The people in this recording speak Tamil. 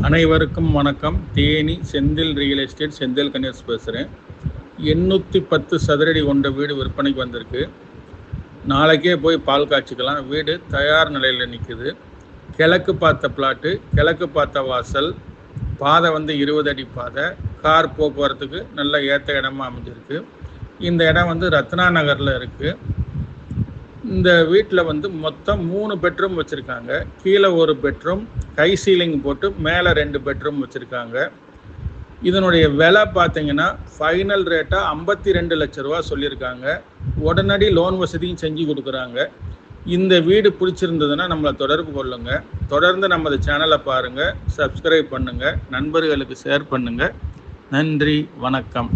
அனைவருக்கும் வணக்கம். தேனி செந்தில் ரியல் எஸ்டேட் செந்தில் கணேஷ் பேசுகிறேன். 810 சதுரடி கொண்ட வீடு விற்பனைக்கு வந்திருக்கு. நாளைக்கே போய் பால் காய்ச்சிக்கலாம். வீடு தயார் நிலையில் நிற்குது. கிழக்கு பார்த்த பிளாட்டு, கிழக்கு பார்த்த வாசல், பாதை 20 அடி பாதை, கார் போக்குவரத்துக்கு நல்ல ஏற்ற இடமா அமைஞ்சிருக்கு. இந்த இடம் ரத்னா நகரில் இருக்குது. இந்த வீட்டில் மொத்தம் 3 பெட்ரூம் வச்சுருக்காங்க. கீழே ஒரு பெட்ரூம், கை சீலிங் போட்டு மேலே 2 பெட்ரூம் வச்சுருக்காங்க. இதனுடைய விலை பார்த்தீங்கன்னா ஃபைனல் ரேட்டாக 52 லட்ச ரூபா சொல்லியிருக்காங்க. உடனடி லோன் வசதியும் செஞ்சு கொடுக்குறாங்க. இந்த வீடு பிடிச்சிருந்ததுன்னா நம்மளை தொடர்பு கொள்ளுங்கள். தொடர்ந்து நமது சேனலை பாருங்கள், சப்ஸ்கிரைப் பண்ணுங்கள், நண்பர்களுக்கு ஷேர் பண்ணுங்கள். நன்றி, வணக்கம்.